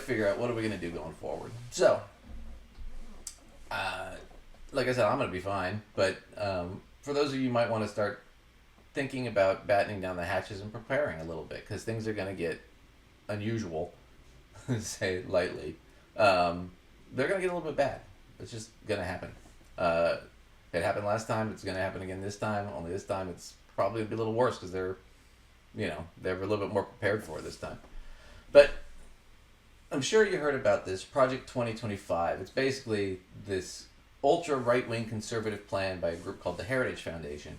figure out what are we going to do going forward. So, like I said, I'm going to be fine. But for those of you who might want to start thinking about battening down the hatches and preparing a little bit, because things are going to get unusual, say lightly. They're going to get a little bit bad. It's just going to happen. It happened last time. It's going to happen again this time. Only this time it's probably going to be a little worse because they're a little bit more prepared for it this time. But I'm sure you heard about this Project 2025. It's basically this ultra right-wing conservative plan by a group called the Heritage Foundation.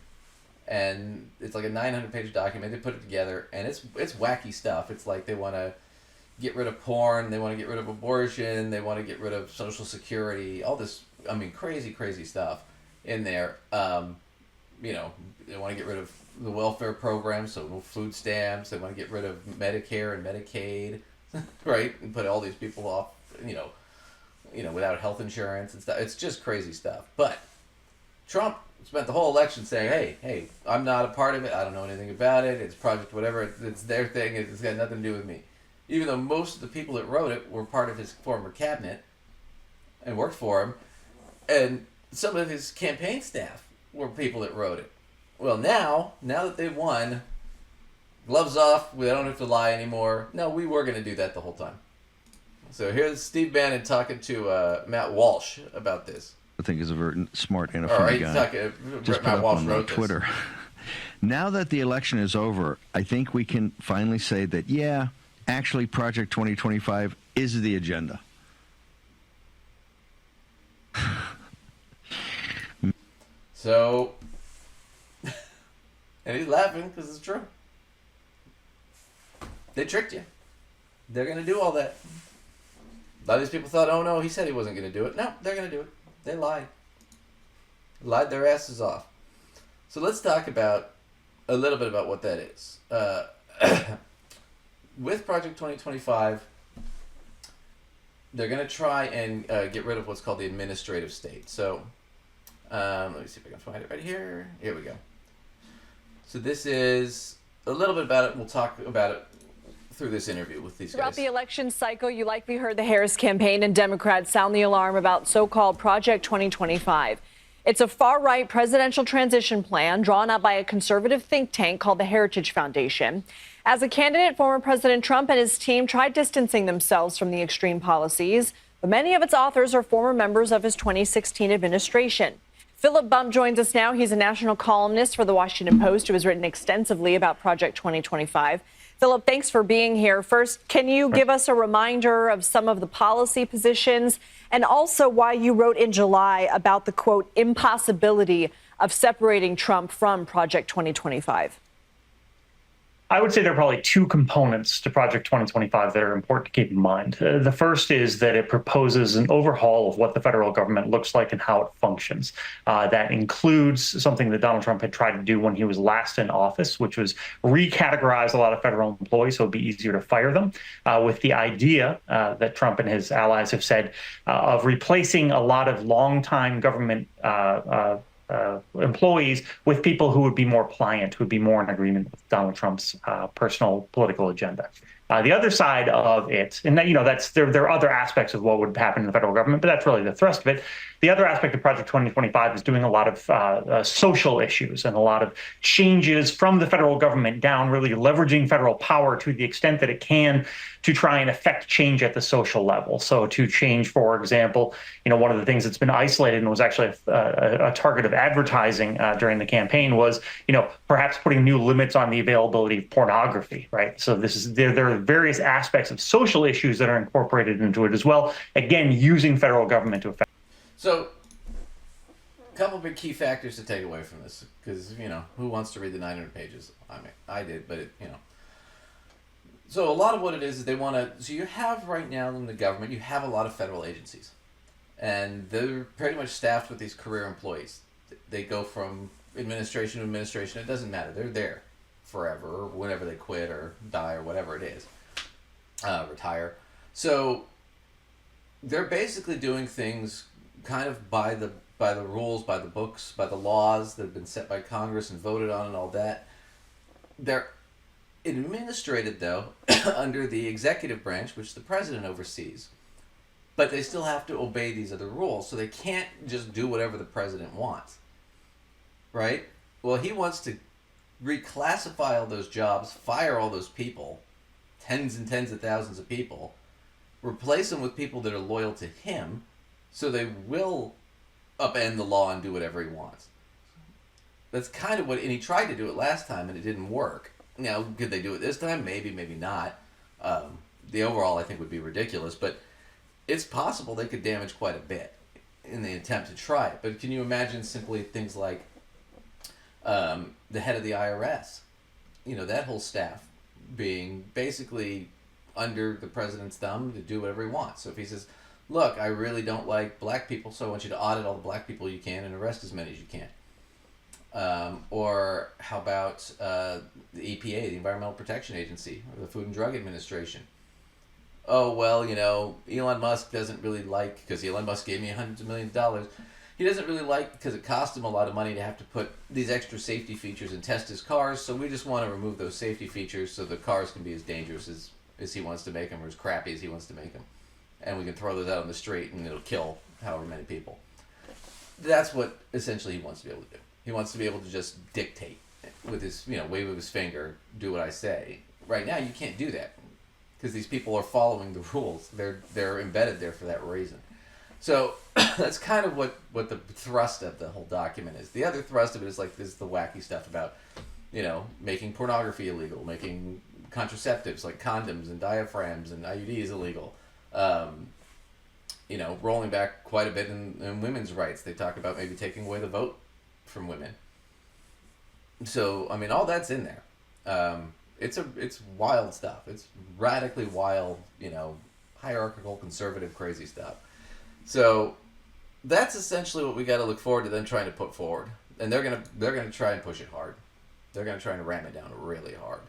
And it's like a 900-page document. They put it together, and it's wacky stuff. It's like they want to get rid of porn, they want to get rid of abortion, they want to get rid of Social Security, all this, crazy stuff in there. They want to get rid of the welfare program, so no food stamps. They want to get rid of Medicare and Medicaid, right? And put all these people off, without health insurance and stuff. It's just crazy stuff. But Trump spent the whole election saying, hey, I'm not a part of it. I don't know anything about it. It's project whatever. It's their thing. It's got nothing to do with me. Even though most of the people that wrote it were part of his former cabinet and worked for him. And some of his campaign staff were people that wrote it. Well, now that they've won, gloves off, we don't have to lie anymore. No, we were going to do that the whole time. So here's Steve Bannon talking to Matt Walsh about this. I think is a very smart and a funny guy. Just Matt put Walsh up on wrote Twitter. This. Now that the election is over, I think we can finally say that, yeah, actually Project 2025 is the agenda. So, and he's laughing because it's true. They tricked you. They're going to do all that. A lot of these people thought, oh no, he said he wasn't going to do it. No, they're going to do it. They lied. Lied their asses off. So let's talk about a little bit about what that is. With Project 2025, they're going to try and get rid of what's called the administrative state. So let me see if I can find it right here. Here we go. So this is a little bit about it. We'll talk about it through this interview with these guys. Throughout the election cycle, you likely heard the Harris campaign and Democrats sound the alarm about so-called Project 2025. It's a far-right presidential transition plan drawn up by a conservative think tank called the Heritage Foundation. As a candidate, former President Trump and his team tried distancing themselves from the extreme policies, but many of its authors are former members of his 2016 administration. Philip Bump joins us now. He's a national columnist for The Washington Post who has written extensively about Project 2025. Philip, thanks for being here. First, can you give us a reminder of some of the policy positions and also why you wrote in July about the, quote, impossibility of separating Trump from Project 2025? I would say there are probably two components to Project 2025 that are important to keep in mind. The first is that it proposes an overhaul of what the federal government looks like and how it functions. That includes something that Donald Trump had tried to do when he was last in office, which was recategorize a lot of federal employees so it'd be easier to fire them, with the idea that Trump and his allies have said of replacing a lot of longtime government employees with people who would be more pliant, who would be more in agreement with Donald Trump's personal political agenda. The other side of it, and that, there are other aspects of what would happen in the federal government, but that's really the thrust of it. The other aspect of Project 2025 is doing a lot of social issues and a lot of changes from the federal government down, really leveraging federal power to the extent that it can to try and affect change at the social level. So to change, for example, one of the things that's been isolated and was actually a target of advertising during the campaign was, perhaps putting new limits on the availability of pornography, right? So there are various aspects of social issues that are incorporated into it as well. Again, using federal government to affect. So, a couple big key factors to take away from this, because, who wants to read the 900 pages? I did, but So a lot of what it is they want to, so you have right now in the government, you have a lot of federal agencies, and they're pretty much staffed with these career employees. They go from administration to administration, it doesn't matter, they're there forever, or whenever they quit or die or whatever it is, retire. So they're basically doing things kind of by the rules, by the books, by the laws that have been set by Congress and voted on and all that. They're administrated, though, under the executive branch, which the president oversees. But they still have to obey these other rules, so they can't just do whatever the president wants. Right? Well, he wants to reclassify all those jobs, fire all those people, tens and tens of thousands of people, replace them with people that are loyal to him, so they will upend the law and do whatever he wants. That's kind of what, and he tried to do it last time and it didn't work. Now, could they do it this time? Maybe, maybe not. The overall, I think, would be ridiculous, but it's possible they could damage quite a bit in the attempt to try it. But can you imagine simply things like the head of the IRS, that whole staff being basically under the president's thumb to do whatever he wants. So if he says, look, I really don't like black people, so I want you to audit all the black people you can and arrest as many as you can. Or how about the EPA, the Environmental Protection Agency, or the Food and Drug Administration? Oh, well, Elon Musk doesn't really like, because Elon Musk gave me hundreds of millions of dollars, he doesn't really like, because it cost him a lot of money to have to put these extra safety features and test his cars, so we just want to remove those safety features so the cars can be as dangerous as he wants to make them, or as crappy as he wants to make them. And we can throw those out on the street and it'll kill however many people. That's what essentially he wants to be able to do. He wants to be able to just dictate with his, wave of his finger, do what I say. Right now, you can't do that because these people are following the rules. They're embedded there for that reason. So that's kind of what the thrust of the whole document is. The other thrust of it is the wacky stuff about, making pornography illegal, making contraceptives like condoms and diaphragms and IUDs illegal. Rolling back quite a bit in women's rights. They talk about maybe taking away the vote from women. So, all that's in there. It's wild stuff. It's radically wild, hierarchical, conservative, crazy stuff. So that's essentially what we got to look forward to them trying to put forward. And they're gonna try and push it hard. They're gonna try and ram it down really hard.